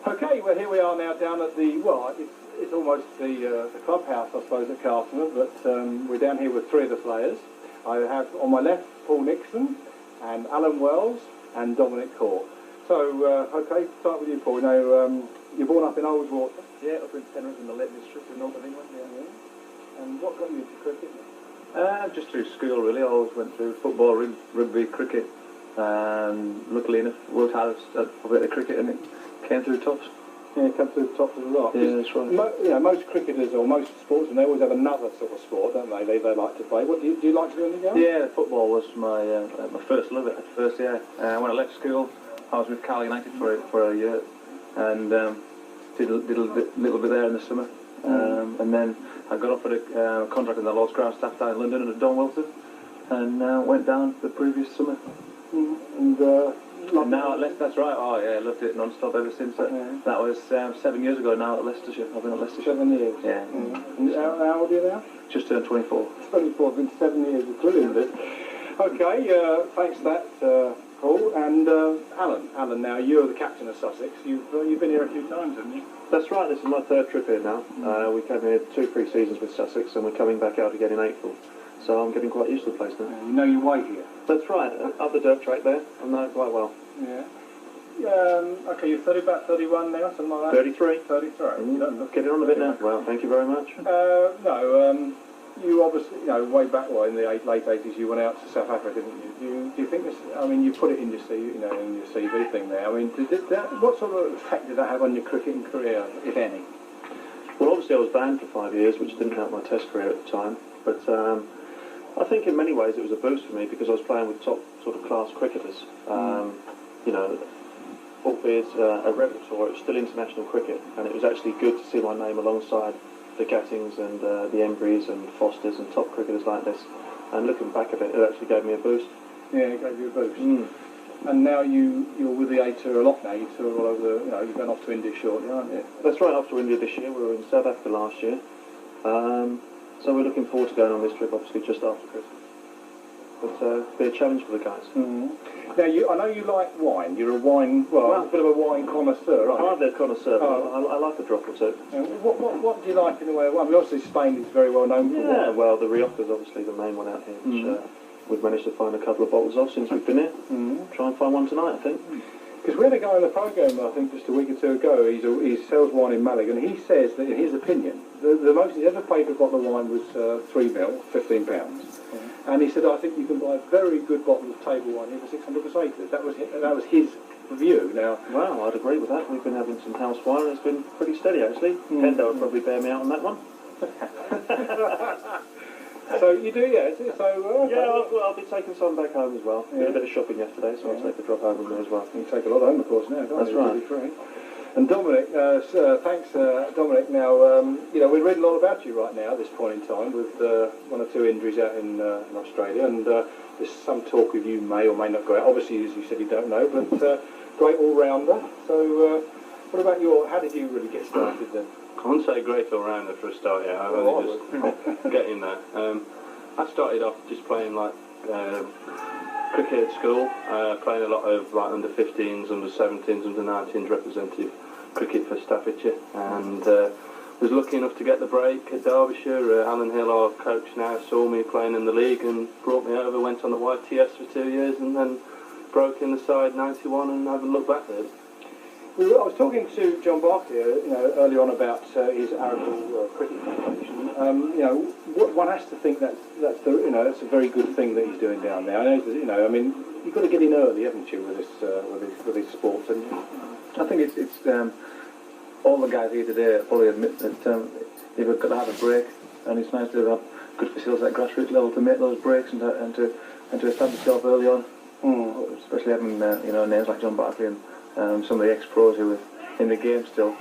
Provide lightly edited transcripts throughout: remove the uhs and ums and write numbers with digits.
Okay, well here we are now down at the, well, it's almost the clubhouse, I suppose, at Cartama, but we're down here with three of the players. I have on my left Paul Nixon and Alan Wells and Dominic Cork. So, okay, start with you, Paul. Now, you're born up in Oldswater. Yeah, up in Penrith in the Lake District in North of England. Yeah. And what got you into cricket? Just through school, really. I always went through football, rugby, cricket, and luckily enough, worked hard at a bit of cricket, and it came through tops. Yeah, it comes through the tops of the lot. Yeah, that's right. Most cricketers or most sportsmen, they always have another sort of sport, don't they? They like to play. What do you like to do in the game? Yeah, football was my first love at first. Yeah, when I left school, I was with Carl United for a year, and did a little bit there in the summer, and then I got offered a contract in the Lord's Ground staff down in London at Don Wilson, and went down the previous summer. And now at Leicester, that's right. Oh yeah, I loved it non-stop ever since. That was 7 years ago now at Leicestershire. I've been at Leicestershire. 7 years? Yeah. And how old are you now? Just turned 24. 24, been 7 years, brilliant. Okay, thanks for that, Paul. And Alan. Alan, now you're the captain of Sussex. You've been here a few times, haven't you? That's right, this is my third trip here now. We came here 2 pre-seasons with Sussex, and we're coming back out again in April. So I'm getting quite used to the place now. You know your way here? That's right, up the dirt track there, I know it quite well. Yeah. Okay, you're about 31 now, something like that? 33. 33. You don't look getting on a bit now. Well, thank you very much. No, you obviously, way back, in the late 80s, you went out to South Africa, didn't you? Do you think this, you put it in your CV, in your CV thing there. What sort of effect did that have on your cricketing career, if any? Well, obviously I was banned for 5 years, which didn't help my test career at the time. But I think in many ways it was a boost for me because I was playing with top sort of class cricketers. Albeit a repertoire, it was still international cricket, and it was actually good to see my name alongside the Gattings and the Embrys and Fosters and top cricketers like this. And looking back a bit, it actually gave me a boost. Yeah, it gave you a boost. And now you're with the A Tour a lot now. You tour all over you're going off to India shortly, aren't you? That's right, off to India this year. We were in South Africa last year. So we're looking forward to going on this trip, obviously, just after Christmas. But it'll be a challenge for the guys. Now, I know you like wine. You're a wine, a bit of a wine connoisseur, aren't you? I'm hardly a connoisseur, but I like a drop or two. What do you like in the way of wine? Obviously, Spain is very well known for wine. Yeah, well, the Rioja's obviously the main one out here, which we've managed to find a couple of bottles of since we've been here. Try and find one tonight, I think. Because we had a guy on the programme, I think, just a week or two ago. He sells wine in Malaga, and he says that, in his opinion, the most he's ever paid for a bottle of wine was 3 mil, £15. And he said, I think you can buy a very good bottle of table wine here for 600 acres. That was his view. Now, well, I'd agree with that. We've been having some house wine, and it's been pretty steady, actually. Pendo would probably bear me out on that one. So you do, yeah? I'll be taking some back home as well. Did a bit of shopping yesterday, so I'll take a drop home with me as well. You take a lot home, of course, now, don't you? That's right. And Dominic, thanks, Dominic. Now, we're reading a lot about you right now at this point in time with 1 or 2 injuries out in Australia, and there's some talk of you may or may not go out. Obviously, as you said, you don't know, but great all-rounder. So, what about how did you really get started then? I wouldn't say great all-rounder for a start, yeah. I've only just getting there. I started off just playing cricket at school, playing a lot of under 15s, under 17s, under 19s representative cricket for Staffordshire, and was lucky enough to get the break at Derbyshire. Alan Hill, our coach now, saw me playing in the league and brought me over, went on the YTS for 2 years, and then broke in the side 91 and haven't looked back there. I was talking to John Barker, earlier on about his Arundel Cricket Foundation. One has to think that's a very good thing that he's doing down there. I know, you've got to get in early, haven't you, with this sport? And I think it's all the guys here today probably admit that you've got to have a break, and it's nice to have good facilities at grassroots level to make those breaks and to establish yourself early on. Especially having names like John Barkley and some of the ex-pros who are in the game still,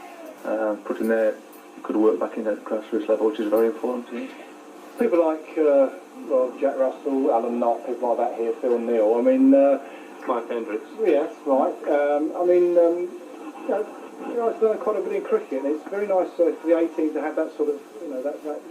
putting their good work back in at grassroots level, which is very important to me. People like Jack Russell, Alan Knott, people like that here, Phil Neal. Mike Hendricks. Yes, right. It's done quite a bit in cricket, and it's very nice for the 18 to have that sort of,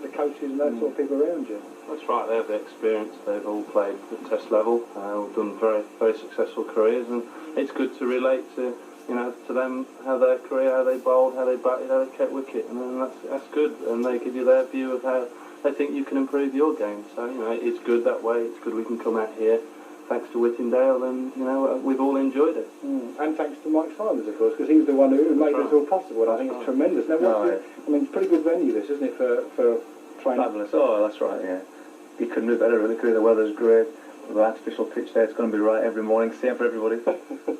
the coaches and that sort of people around you. That's right, they have the experience, they've all played at test level, all done very, very successful careers, and it's good to relate to you know, to them, how their career, how they bowled, how they batted, how they kept wicket, and then that's good, and they give you their view of how they think you can improve your game. So, you know, it's good that way. It's good we can come out here, thanks to Whittingdale, and, you know, we've all enjoyed it. And thanks to Mike Simons, of course, because he was the one who made this all possible, and I think it's tremendous. Now, I mean, it's a pretty good venue, this, isn't it, for training? Fabulous. Oh, that's right, yeah. You couldn't do better, really, could. The weather's great. The artificial pitch there, it's going to be right every morning, same for everybody.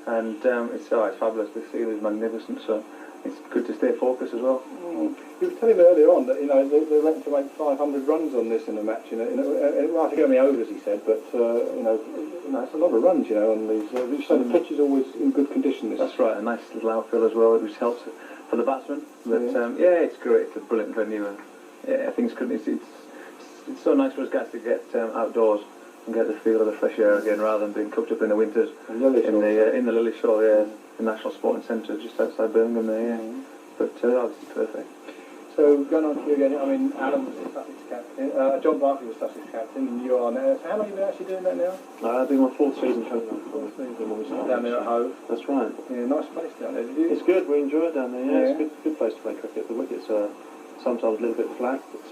And it's fabulous. The seal is magnificent, so it's good to stay focused as well. You were telling me earlier on that, you know, they went to make 500 runs on this in a match. I forget how many overs he said, but you know, it's a lot of runs, you know, on these. You say the pitch is always in good condition. That's right. A nice little outfield as well, which helps for the batsmen. But it's great. It's a brilliant venue, and things couldn't. It's so nice for us guys to get outdoors and get the feel of the fresh air again, rather than being cooped up in the winters in the Lily Shore, the National Sporting Centre just outside Birmingham there. But this is perfect. So going on to you again, I mean, Alan was the Sussex captain, John Barkley was Sussex captain, and you are now. So how long have you been actually doing that now? I've been my 4th season coming up. 4th season when we started. Down there at Hove. That's right. Yeah, nice place down there. It's good. We enjoy it down there. Yeah, it's a good place to play cricket. The wickets are sometimes a little bit flat, but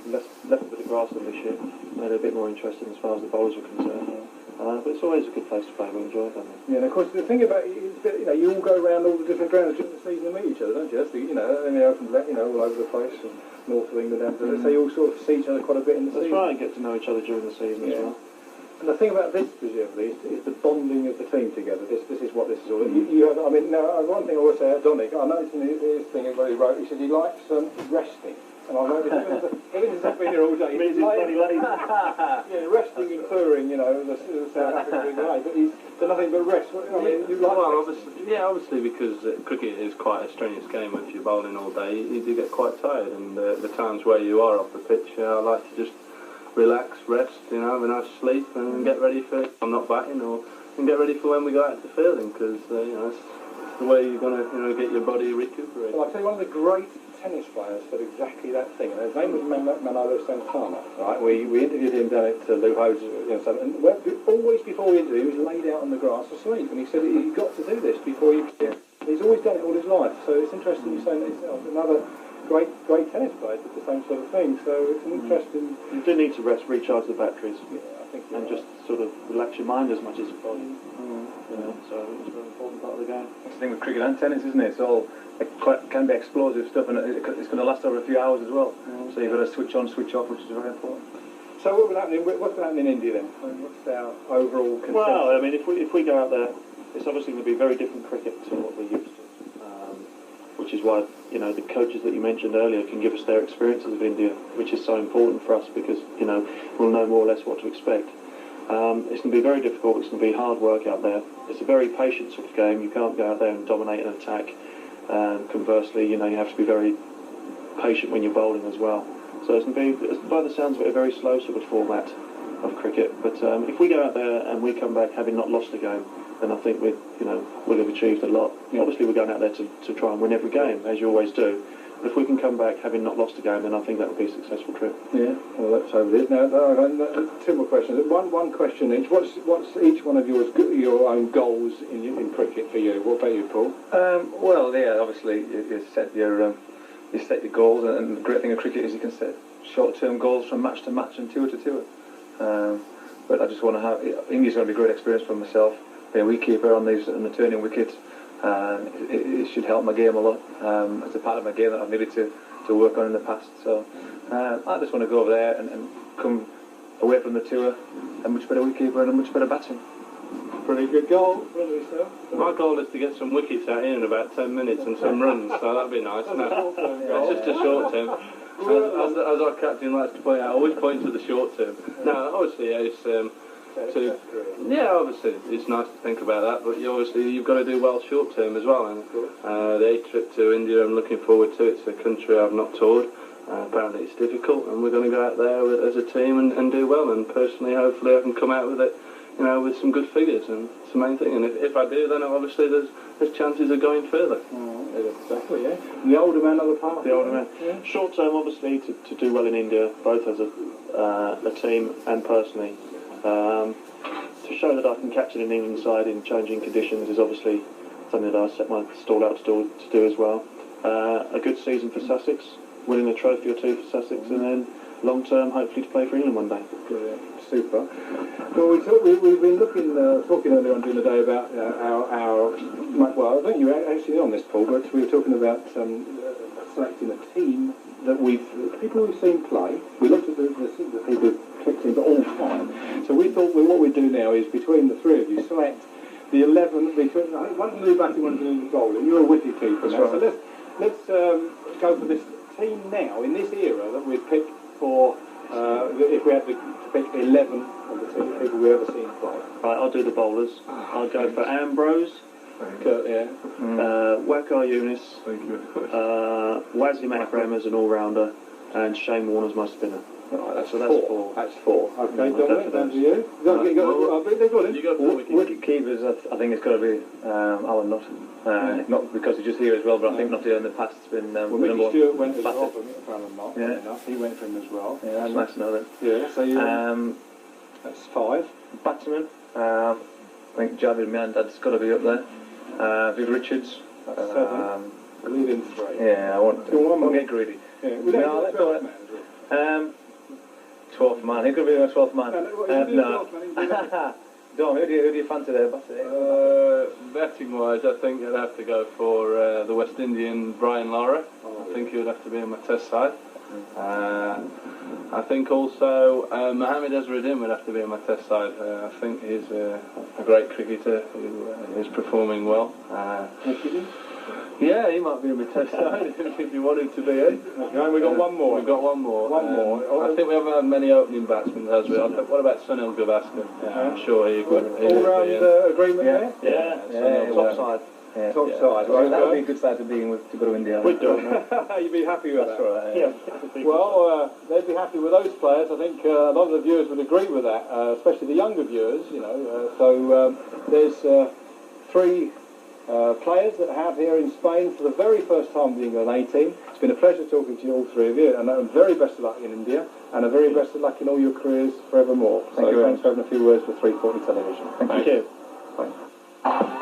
left a bit of grass on this year. Made it a bit more interesting as far as the bowlers are concerned. But it's always a good place to play. We enjoy it down there. Yeah, and of course the thing about it is that, you know, you all go around all the different grounds during the season and meet each other, don't you? That's the, you know, in the open, you know, all over the place, from north of England down to so you all sort of see each other quite a bit in the season. That's right, and get to know each other during the season as well. And the thing about this, presumably, is the bonding of the team together. This is what this is all. You have, I mean, now one thing I will say about Dominic, I noticed in his thing where he wrote, he said he likes resting. And I noticed everything's been here all day. He's bloody lazy. Yeah, resting and touring, you know, the South African way, but he's done nothing but rest. I mean, you like obviously because cricket is quite a strenuous game. If you're bowling all day, you do get quite tired, and the times where you are off the pitch, I like to just relax, rest, you know, have a nice sleep, and get ready for. I'm not batting, and get ready for when we go out to fielding, because you know, it's the way you're going to get your body recuperated. Well, I'll tell you, one of the great tennis players said exactly that thing, and his name was Cartama, right? We interviewed him down at Lou Howe's, you know, and always before we interviewed him, he was laid out on the grass asleep, and he said he got to do this before he. He's always done it all his life, so it's interesting you saying that he's another great tennis player did the same sort of thing. So it's an interesting. You do need to rest, recharge the batteries, I think, and just sort of relax your mind as much as your body. You know, so I think it's a very important part of the game. That's the thing with cricket and tennis, isn't it? It's all can be explosive stuff, and it's going to last over a few hours as well. So you've got to switch on, switch off, which is very important. So what's been happening in India then? What's our overall consensus? Well, I mean, if we go out there, it's obviously going to be very different cricket to what we're used to, which is why, you know, the coaches that you mentioned earlier can give us their experiences of India, which is so important for us because, you know, we'll know more or less what to expect. It's going to be very difficult. It's going to be hard work out there. It's a very patient sort of game. You can't go out there and dominate an attack. Conversely, you know, you have to be very patient when you're bowling as well. So it's going to be, by the sounds of it, a very slow sort of format of cricket. But if we go out there and we come back having not lost a game, then I think we'll have achieved a lot. Yeah. Obviously, we're going out there to try and win every game, as you always do. But if we can come back having not lost a game, then I think that would be a successful trip. Yeah, well, let's hope it is. Now, two more questions. One question each. What's each one of your own goals in cricket for you? What about you, Paul? Well, yeah, obviously you set your goals, and the great thing of cricket is you can set short-term goals from match to match and tour to tour. But I just want to have. India's going to be a great experience for myself. Being a wicketkeeper on the turning wickets. It should help my game a lot. It's a part of my game that I've needed to work on in the past. So I just want to go over there and come away from the tour a much better wicketkeeper and a much better batsman. Pretty good goal. My goal is to get some wickets out here in about 10 minutes and some runs, so that'd be nice. No, it's just a short term. As our captain likes to point out, I always point to the short term. Now, obviously, obviously it's nice to think about that, but you've got to do well short term as well. And the 8th trip to India, I'm looking forward to. It's a country I've not toured. Apparently it's difficult, and we're going to go out there as a team and do well. And personally, hopefully, I can come out with it, you know, with some good figures, and it's the main thing. And if I do, then obviously there's chances of going further. Exactly, yeah. And the older man of the party. The older man. Yeah. Short term, obviously, to do well in India, both as a team and personally. To show that I can captain an England side in changing conditions is obviously something that I set my stall out to do as well. A good season for Sussex, winning a trophy or two for Sussex, and then long term, hopefully, to play for England one day. Brilliant. Super. Well, we've been talking earlier on during the day about well, I think you were actually on this, Paul, but we were talking about selecting a team that people we've seen play. We looked at the people who picked in, but all fine. So we thought what we'd do now is between the three of you select the 11 between. I think one new batting, one new bowling. You're a wicket keeper now, right. So let's go for this team now in this era that we'd pick for. If we had to pick 11 of the people we've ever seen play. Right, I'll do the bowlers. I'll go for Ambrose. Kurt, yeah. Wakar Yunus. Thank you. Wazzy Macram as an all-rounder, and Shane Warner's my spinner. Right, that's four. That's four. Okay, Dominic, down to you. You go for the Wicket keepers, I think it's got to be Alan Nutt. Not because he's just here as well, but I think Nutty in the past has been well, number Mickey one. Stewart went as well for Alan Nutt. Yeah. He went for him as well. Yeah, that's nice to know that. Yeah, so that's five. Batsman, I think Javid Miandad's got to be up there. Viv Richards. That's seven. Lead in three. Yeah, I won't get greedy. Yeah, let's go with 12th man. Who could be my 12th man? No. Dom, who do you fancy there? Betting-wise, I think I'd have to go for the West Indian Brian Lara. I think he would have to be on my test side. I think also Mohammed Azharuddin would have to be on my test side. I think he's a great cricketer who is performing well. Yeah, he might be on my test side if you want him to be. Okay, and we've got one more. We've got one more. I think we haven't had many opening batsmen, has we? What about Sunil Gavaskar? I'm sure he would. All-round agreement there? Yeah. Top side. Yeah. Top side. Right, that would be a good side to be in to go to India. We'd do it. You'd be happy with that? Right, yeah. Well, they'd be happy with those players. I think a lot of the viewers would agree with that, especially the younger viewers, you know. So there's three players that have here in Spain for the very first time being an A-team. It's been a pleasure talking to you, all three of you, and very best of luck in India, and a very best of luck in all your careers forevermore. Thank you. Thanks for having a few words for 340 Television. Thank you. Bye.